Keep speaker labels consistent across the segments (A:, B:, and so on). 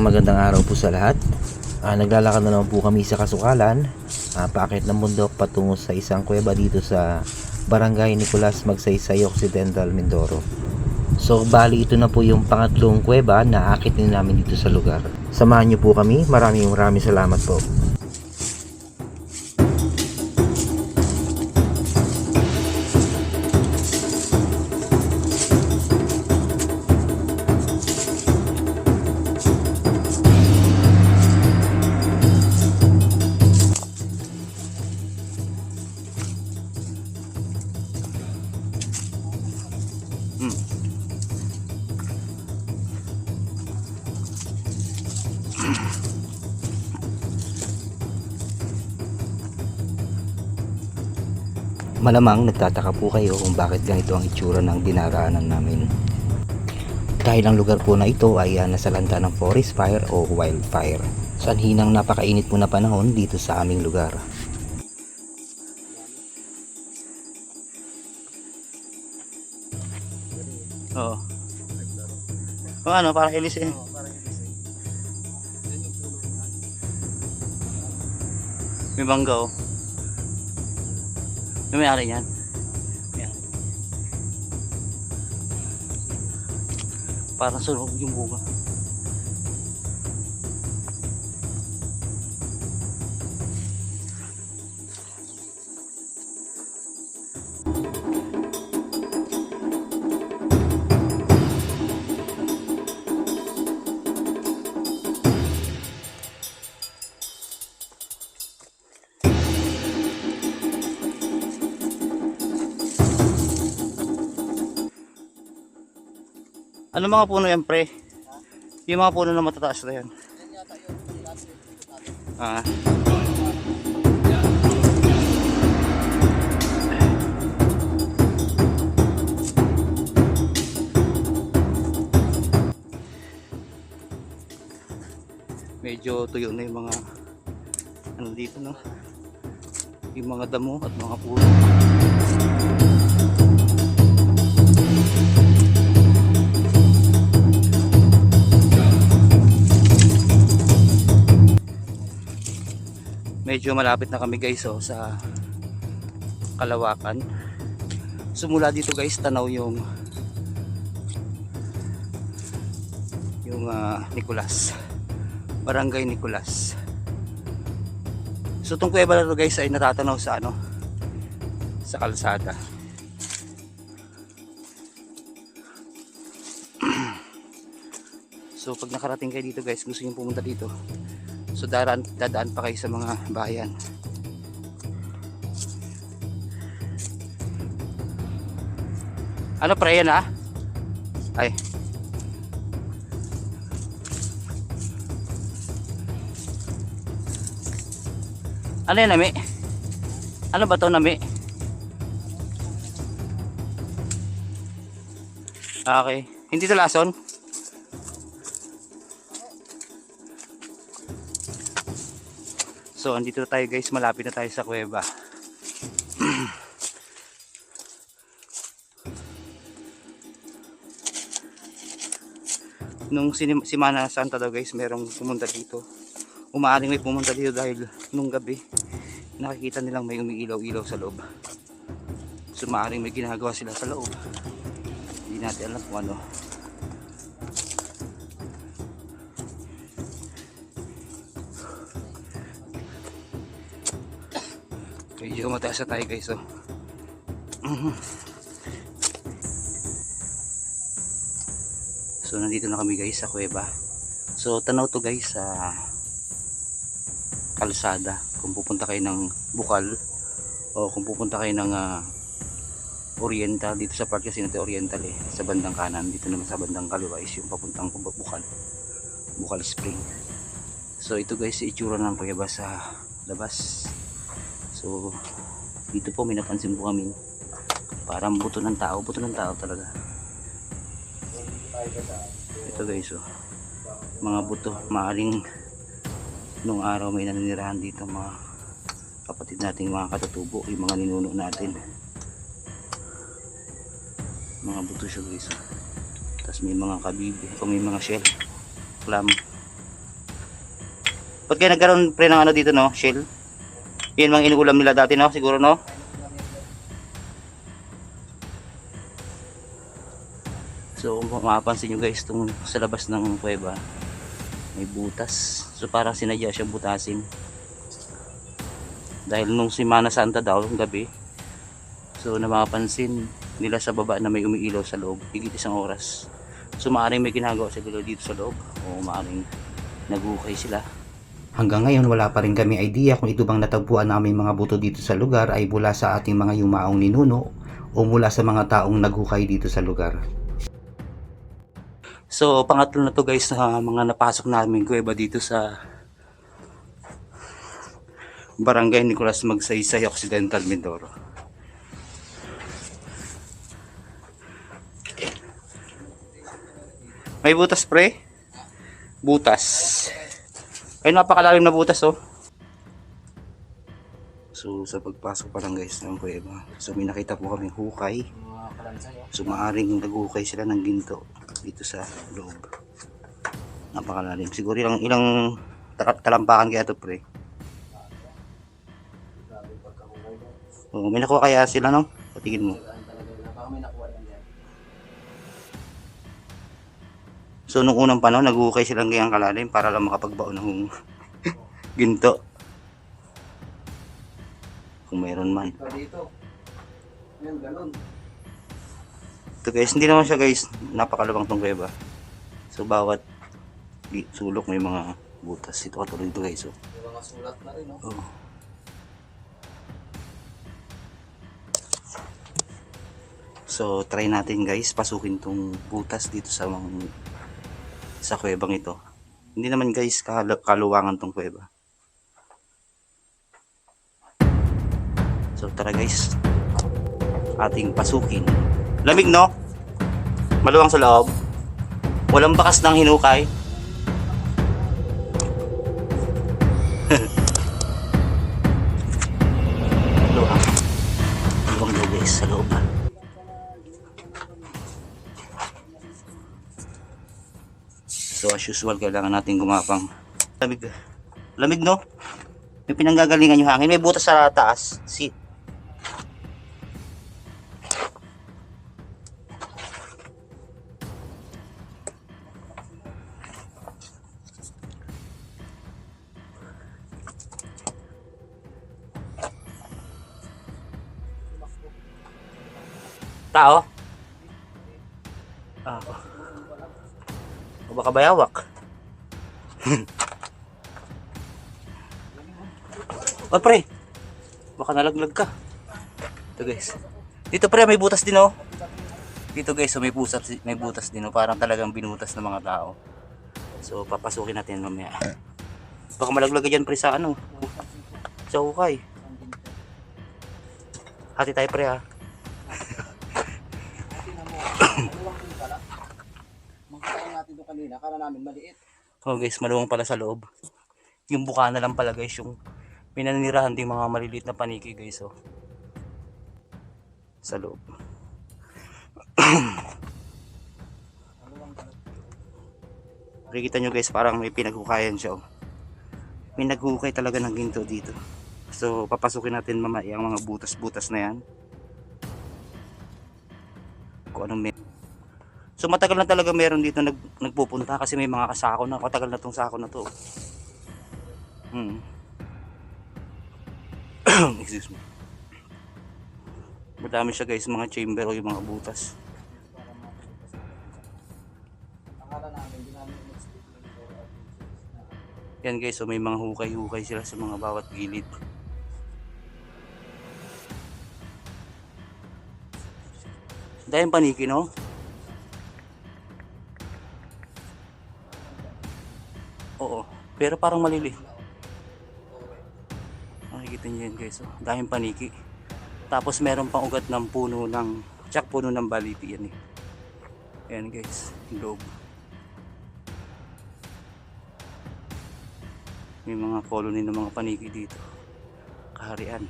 A: magandang araw po sa lahat. Naglalakad na naman po kami sa Kasukalan, paakit ng bundok patungo sa isang kuweba dito sa Barangay Nicolas, Magsaysay Occidental, Mindoro. So bali ito na po yung pangatlong kuweba na aakitin namin dito sa lugar. Samahan niyo po kami. Maraming salamat po. Malamang nagtataka po kayo kung bakit ganito ang itsura ng dinaraanan namin. Dahil ang lugar po na ito ay nasalanta ng forest fire o wildfire. Sanhinang napakainit po na panahon dito sa aming lugar.
B: Oo. O ano, parang ilis eh. May bangga oh. May may-ari yan. Yan. Parang sunog yung bunga. Ano mga puno yan, pre? Yung mga puno na matataas na yan. Ah. Medyo tuyo na yung mga ano dito, no? Yung mga damo at mga puno. Medyo malapit na kami guys sa Kalawakan. So mula dito guys tanaw yung Nicolas, Barangay Nicolas. So itong kuweba na to guys ay natatanaw sa sa kalsada. So pag nakarating kayo dito guys, gusto niyo pumunta dito, so dadaan pa kayo sa mga bayan. Ano pre yan ah? Ay. Ano yan nami? Ano ba to nami? Okay. Hindi to lason? So andito tayo guys, malapit na tayo sa kuweba. Nung Semana Santa daw guys, merong pumunta dito. Umaaring may pumunta dito dahil nung gabi nakikita nilang may umiilaw-ilaw sa loob. So maaring may ginagawa sila sa loob. Hindi natin alam kung ano. Medyo mataas na tayo guys oh. So nandito na kami guys sa kuweba. So tanaw to guys sa kalsada kung pupunta kayo ng Bukal o kung pupunta kayo ng Oriental. Dito sa part kasi natin Oriental eh, sa bandang kanan. Dito naman sa bandang kaliwa is yung papuntang Bukal Spring. So ito guys itsura ng kuweba sa labas. So dito po may napansin po kami parang buto ng tao talaga. Ito guys oh, mga buto. Maaring nung araw may naninirahan dito mga kapatid nating mga katutubo, yung mga ninuno natin. Mga buto siya guys oh. Tapos may mga kabibi o may mga shell, clam. Ba't kaya nagkaroon pre ng ano dito, no? Shell? Yan mga inuulam nila dati, no? Siguro, no? So kung mapapansin nyo guys, itong sa labas ng kuweba may butas. So parang sinadya siyang butasin. Dahil nung Semana Santa daw, gabi, so napapansin nila sa baba na may umiilaw sa loob, higit isang oras. So maaaring may ginagawa sila dito sa loob, o maaaring nagukay sila. Hanggang ngayon wala pa rin kami idea kung ito bang natagpuan namin mga buto dito sa lugar ay mula sa ating mga yumaong ninuno o mula sa mga taong naghukay dito sa lugar. So pangatlo na to guys na mga napasok namin kuweba dito sa Barangay Nicolas Magsaysay, Occidental, Mindoro. May butas pre? Butas. Ay napakalalim na butas oh. So sa pagpasok pa lang guys ng kuweba, so may nakita po kaming hukay. So maaring naghukay sila ng ginto dito sa loob. Napakalalim. Siguro ilang talampakan kaya ito pre. Oh, may nakuha kaya sila no? Patingin mo. So nung unang panahon naghukay silang gayang kalalim para lang makapagbaon ng ginto. Kung mayroon man.
C: Dito. Yan, ganun.
B: Ito guys, hindi naman siya guys napakalabang tong kuweba. So bawat sulok may mga butas. Ito katulad ito guys. Oh.
C: May mga sulat na rin, no?
B: Oh. So try natin guys pasukin tong butas dito sa kuwebang ito. Hindi naman guys kaluwangan tong kuweba. So tara guys, ating pasukin. Lamig no? Maluwang sa loob. Walang bakas ng hinukay. Maluwang. Maluwang daw guys sa loob. So as usual, kailangan natin gumapang. Lamig. Lamig no? May pinanggagalingan yung hangin. May butas sa taas. Seat. Tao? Ah. O baka bayawak. O pre, baka nalaglag ka. Ito guys. Dito pre may butas din oh. Dito guys, so may butas din oh. Parang talagang binutas ng mga tao. So papasukin natin mamaya. Baka malaglag ka dyan pre sa ano. Sa hukay. Hati tayo pre ha.
C: Magkain natin doon kanina, kala namin maliit.
B: Oh guys, maluwang pala sa loob. Yung bukana lang pala guys, yung pinanirahan ding mga maliliit na paniki guys oh. Sa loob. Makikita nyo guys, parang may pinaghukayan siya oh. May naghukay talaga ng ginto dito. So papasukin natin mamaya ang mga butas-butas na yan. Kung anong meron. So matagal na talaga meron dito nagpupunta kasi may mga kasako na. Matagal na tong sako na to. Excuse me. Madami siya guys, mga chamber o yung mga butas.
C: Akala namin, hindi namin in-expect
B: Yan guys, so may mga hukay-hukay sila sa mga bawat gilid. Dahil paniki no? Oo, pero parang malili. Makikita nyo yan guys, oh. Dahil paniki. Tapos meron pang ugat ng puno ng baliti yan eh. Ayan guys, loob. May mga colony ng mga paniki dito. Kaharian.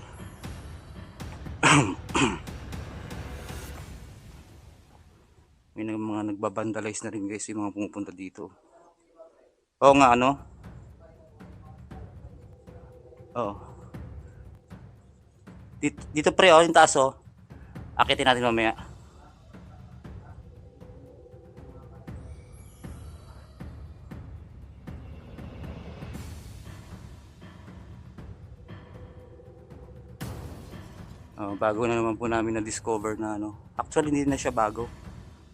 B: May mga nagbabandalize na rin guys yung mga pumupunta dito. Oo nga ano? Oo. Dito pre, oh, yung taas oh. Akitin natin mamaya. Oh, bago na naman po namin na-discover na ano. Actually, hindi na siya bago.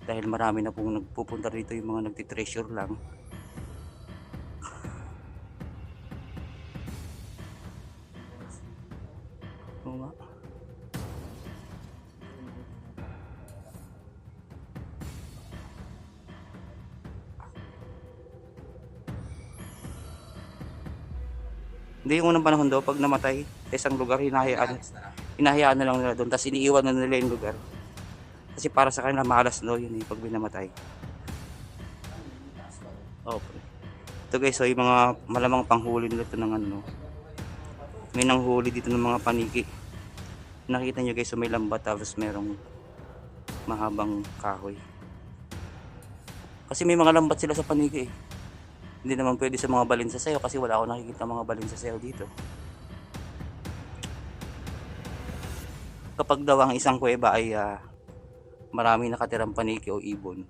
B: Dahil marami na pong nagpupunta rito yung mga nagtitreasure lang. Oo nga. Hindi yung unang panahon daw, pag namatay sa isang lugar, hinahayaan na lang nila doon. Tapos iniiwan na nila yung lugar. Kasi para sa kanila, malas daw yun pag binamatay. Okay. Ito guys, so yung mga malamang panghuli nila ito ng ano. May nanghuli dito ng mga paniki. Nakita nyo guys, so may lambat tapos merong mahabang kahoy. Kasi may mga lambat sila sa paniki eh. Hindi naman pwede sa mga balin sa sayo kasi wala ako nakikita mga balin sa sayo dito. Kapag daw ang isang kuweba ay marami nakatirang paniki o ibon.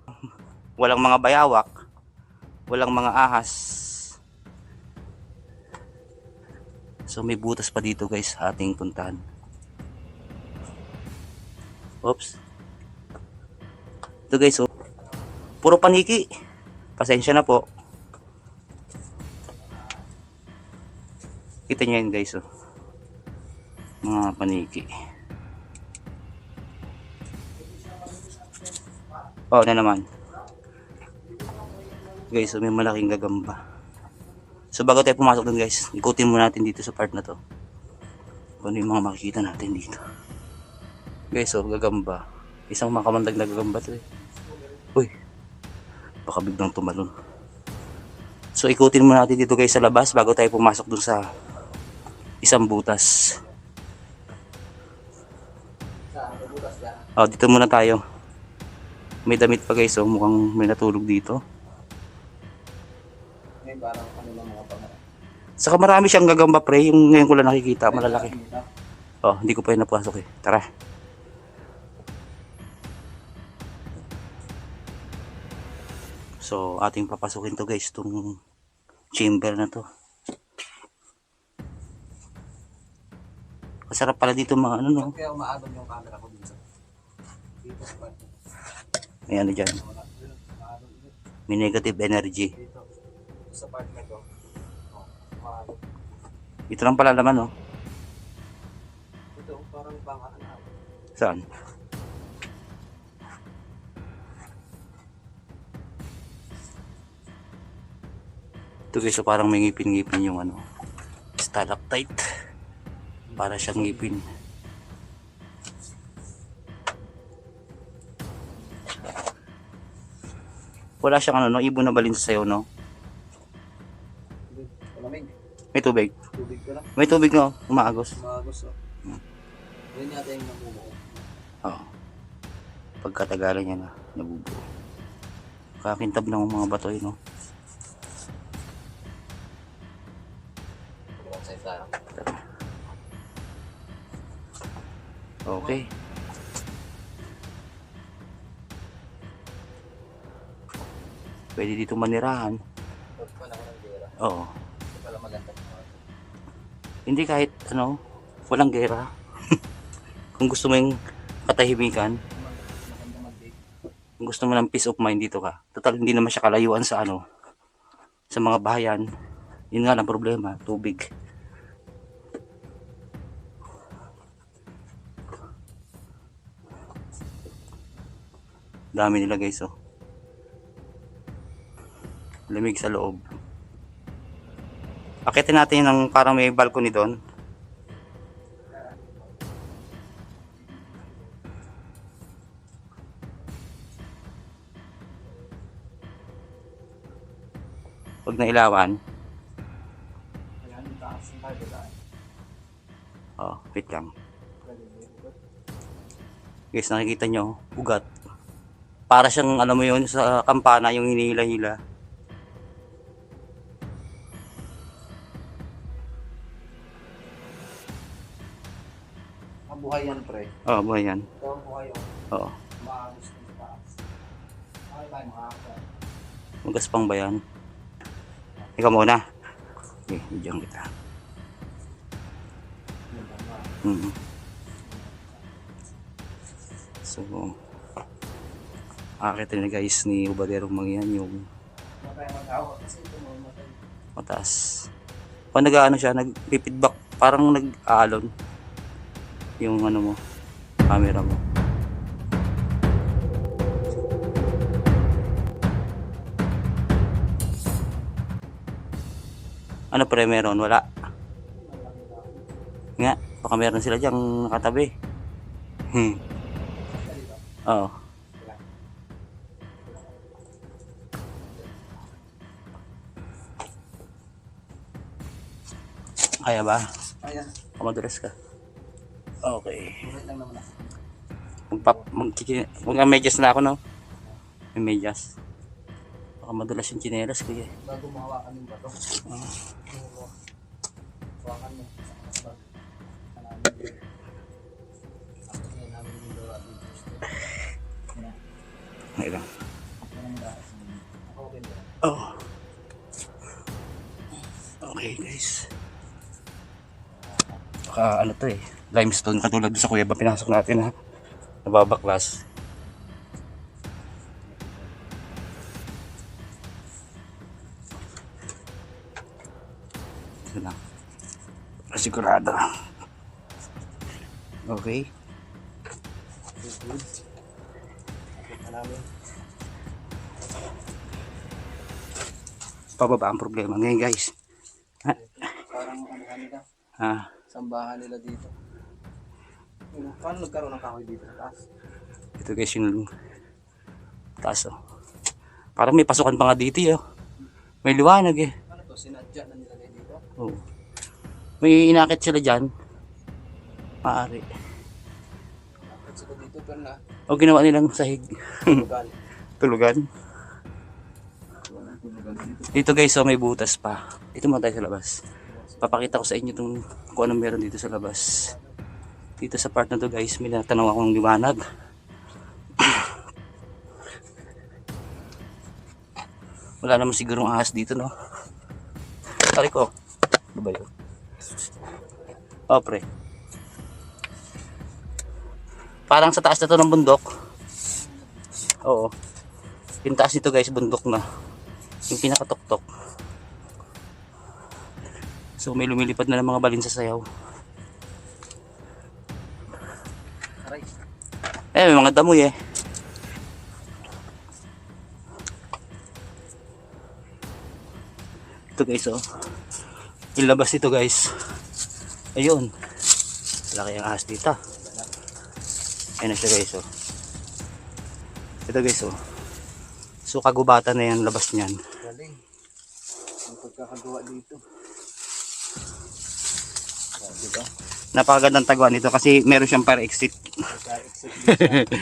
B: Walang mga bayawak, walang mga ahas. So may butas pa dito guys sa ating puntahan. Oops. Ito guys, oh. Puro paniki. Pasensya na po. Kita nyo yun guys, oh. Mga paniki. Oo na naman. Guys, so may malaking gagamba. So bago tayo pumasok dun guys, ikutin muna natin dito sa part na to. Kung ano yung mga makikita natin dito. Guys, so gagamba. Isang makamandag na gagamba to eh. Uy, baka biglang tumalon. So ikutin muna natin dito guys sa labas bago tayo pumasok dun sa isang butas. Oh, dito muna tayo. May damit pa guys, so mukhang may natulog dito.
C: Ngayon parang ano lang mga pangalan.
B: Saka marami siyang gagamba pre, yung ngayon ko lang nakikita, malalaki. Oh, hindi ko pa yun napasok eh. Tara. So, ating papasukin to guys, itong chamber na to. Masarap pala dito mga ano no.
C: Kaya umaagod yung camera ko dito. Dito sa part.
B: May ano dyan. May negative energy.
C: Dito. Sa part na to. Oh, umaagod.
B: Ito lang pala naman no.
C: Ito parang pangalan na.
B: Saan? Ito guys, so parang may ngipin-ngipin yung ano. Stalactite. Para siyang ngipin. Wala siyang ano no, ibon na balin sa sayo no.
C: Malamig.
B: May tubig.
C: Tubig ko na.
B: May tubig no, umaagos.
C: Umagos oh. Yan yata yung nabubuo.
B: Oo. Pagkatagalan niya na nabubuo. Kakintab ng mga bato no.
C: Ilang size tayo.
B: Okay. Pwede dito manirahan.
C: Pag panahon ng gera.
B: Oo.
C: Ito pala maganda.
B: Hindi kahit ano, walang gera. Kung gusto mo yung katahimikan,
C: Maganda mag-bake.
B: kung gusto mo ng peace of mind dito ka. Total hindi naman siya kalayuan sa ano, sa mga bahayan. Yun nga lang problema, tubig. Dami nila guys oh. Lamig sa loob. Akitin natin ng parang may balcony doon. Pag nailawan.
C: Ayan, yung taas yung tayo.
B: Oh, wait lang. Guys, nakikita nyo, ugat. Para siyang, alam mo yun, sa kampana, yung hinihila-hila.
C: buhay yan, pre.
B: Oh, buhay yan.
C: Ito ang buhay yun.
B: Oo.
C: Maagos na sa taas. Bakit tayo makakita?
B: Magaspang ba yan? Ikaw muna. Okay, bigyan kita. Mm. So, akit na guys ni Ubaderong Mangyan yung
C: Matay mag-awa kasi ito mamatay.
B: mataas. Pag nag-ano siya, nag-feedback, parang nag-aalon yung ano mo, camera mo. Ano pre, meron? Wala. Nga, baka meron sila diyang nakatabi. Oo. Kaya ba?
C: Ayan.
B: Madulas ka. Okay.
C: Ulit lang naman ako.
B: Mag-medyas na ako, no? May medyas. Baka madulas yung tsinelas ko, eh.
C: Bago mahawakan yung bato. Hawakan mo.
B: Okay lang. Oh. Okay, guys. Baka ano to eh. Limestone katulad doon sa kuweba pinasok natin, ha. Nababaklas. Ito lang. Sigurado. Okay. Pababa ang problema ngayon, guys.
C: Parang ano kanila.
B: Ah,
C: Sambahan nila dito. Paano nagkaroon ng kahoy dito sa taas?
B: ito guys yung taas, oh. Parang may pasukan pa nga dito, oh. May liwanag, eh.
C: Ano to? Sinadya na nilagay dito?
B: Oh. May inakit sila dyan. Maaari.
C: Bakit sila dito? Pero na.
B: O ginawa nilang sahig.
C: Tulugan.
B: Tulugan.
C: Walang tulugan dito.
B: Dito guys, oh, may butas pa. Dito muna tayo sa labas. Papakita ko sa inyo kung anong meron dito sa labas. Dito sa part na to guys, may natanaw akong liwanag. Wala naman sigurong ahas dito, no? Tari ko. Ano ba yun? Oh, pre. Parang sa taas na to ng bundok. Oo. Yung taas nito guys, bundok na. Yung pinakatuktok. So may lumilipad na ng mga balin sa sayaw.
C: Aray.
B: Eh, may mga damoy, eh. Ito guys, oh. Ilabas dito guys. Ayun. Laki ang ahas dito. Ayun na siya guys, oh. Ito guys, oh. So kagubatan na yan, labas niyan.
C: Galing. Ang pagkakagawa dito. Diba?
B: Napakagandang taguan dito kasi meron siyang para exit.
C: Pagka-exit dito.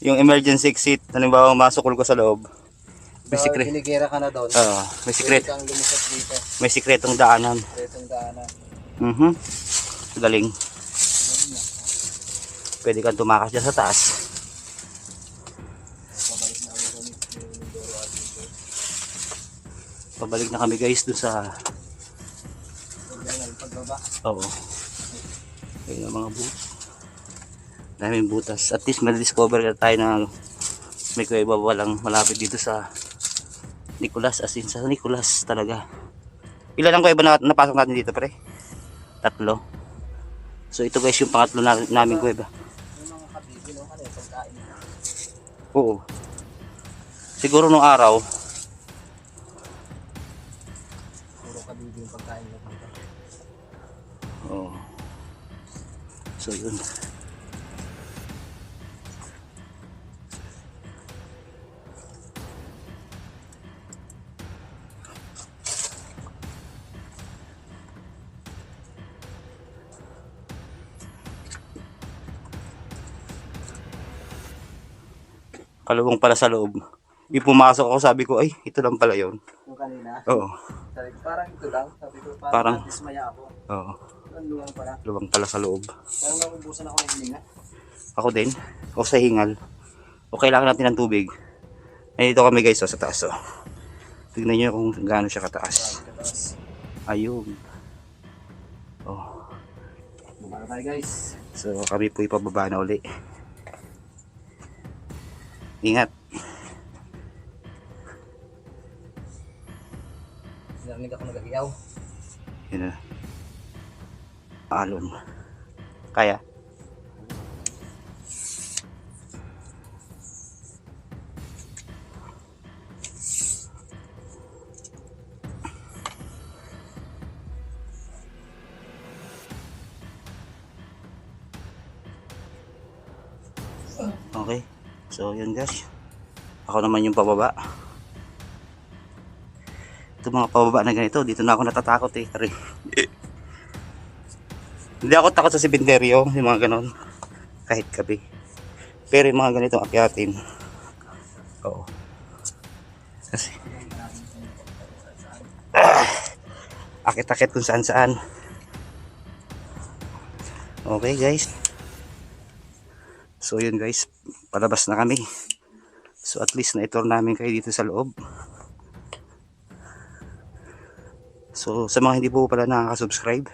B: Yung emergency exit, halimbawa masukol ko sa loob. May
C: So,
B: secret.
C: ginigera ka na doon.
B: May secret.
C: Pwede kang lumusot dito.
B: May sikretong daanan.
C: Itong daanan.
B: Galing. Pwede kang tumakas dyan sa taas.
C: Pabalik na kami doon. Yung Mindoro at dito.
B: Pabalik na kami guys dun sa...
C: Ganyan, pagbaba.
B: Oo. Ayun ang mga butas. Daming butas. At least may discover na tayo na may kuweba walang malapit dito sa Nicolas. As in sa Nicolas talaga. Ilan ang kuweba na napasok natin dito, pre? 3. So ito guys yung pangatlo namin kuweba.
C: Yung mga kabibi, no? Ano yung pagkain nila?
B: Oo. Siguro nung araw,
C: Puro kabibi yung pagkain nila dito.
B: oo. So yun. Kalubong pala sa loob. Yung pumasok ako, sabi ko, ay, ito lang pala yun.
C: Yung kanina.
B: Oo.
C: Sabi ko, parang ito lang. Sabi ko,
B: Parang-
C: parang dismaya ako.
B: Oo.
C: Ang luwang pala.
B: Luwang pala sa loob.
C: Parang naubusan ako ng hininga.
B: Ako din. O sa hingal. O kailangan natin ng tubig. Nandito kami guys sa taas. Tignan nyo kung gaano siya kataas.
C: Tapos,
B: Ayun. Oh.
C: bumaba tayo guys.
B: So kami po ipababa na uli. Ingat.
C: Narinig ako nag-iyaw.
B: Yun na. Alon. Kaya? Okay. So yun guys. Ako naman yung pababa. Ito mga pababa na ganito. Dito na ako natatakot eh. Tari. Hindi ako takot sa simenteryo. Yung mga ganon. Kahit gabi. Pero yung mga ganito akyatin. Oo. Kasi akit-akit kung saan saan. Okay guys. So yun guys, palabas na kami. So at least na-tour namin kayo dito sa loob. So sa mga hindi po pala nakaka-subscribe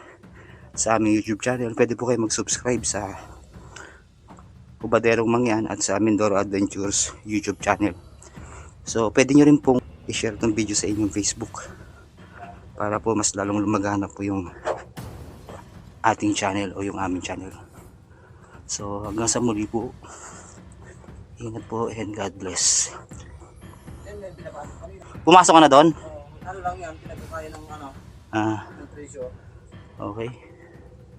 B: sa aming YouTube channel, pwede po kayo mag-subscribe sa Ubaderong Mangyan at sa Mindoro Adventures YouTube channel. So pwede nyo rin pong i-share itong video sa inyong Facebook para po mas lalong lumagana po yung ating channel o yung aming channel. So hanggang sa muli po. Ingat po and God bless.
C: Yan, may binabasa kanina.
B: Pumasok ka na doon?
C: Ano lang yan, pinagkakaya ng ano,
B: Ah,
C: nutrition.
B: okay.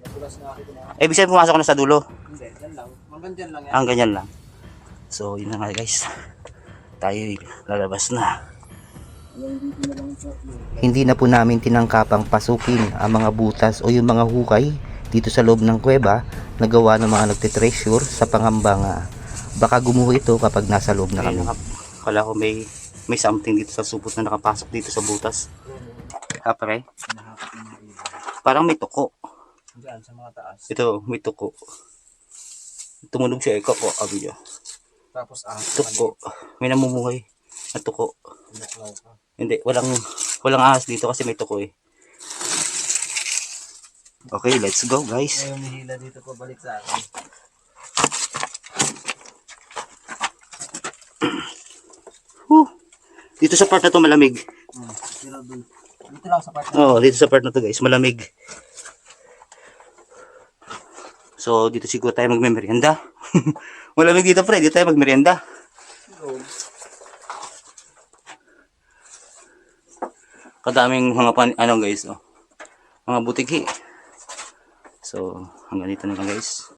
C: Nagulas na ako na.
B: Ibig sabihin pumasok ka na sa dulo?
C: Hindi, yan lang. Hanggang dyan lang yan.
B: Ang ganyan lang. So yun na nga guys. Tayo lalabas na.
C: Yung dito na lang po.
A: Hindi na po namin tinangkapang pasukin ang mga butas o yung mga hukay dito sa loob ng kuweba na gawa ng mga nagtitreasure sa pangambang baka gumuho ito kapag nasa loob na kami.
B: Kala ko may something dito sa supot na nakapasok dito sa butas. Kapre? Parang may tuko.
C: Diyan, sa mga taas.
B: Ito, may tuko. Tumunog siya ikaw po, abi niya.
C: Tapos
B: Tuko. May namumuhay na tuko.
C: Naklaw ka.
B: Hindi, walang ahas dito kasi may tuko eh. Okay, let's go guys.
C: May humihila dito po balik sa akin.
B: Dito sa part na to malamig.
C: Pero dun. Dito lang sa part na.
B: Oh, dito sa part na to guys, malamig. So, dito siguro tayo magme-merienda. Malamig dito pre, dito tayo magmerienda. Kadaming mga ano guys, oh. Mga butiki. So, hanggang dito na lang guys.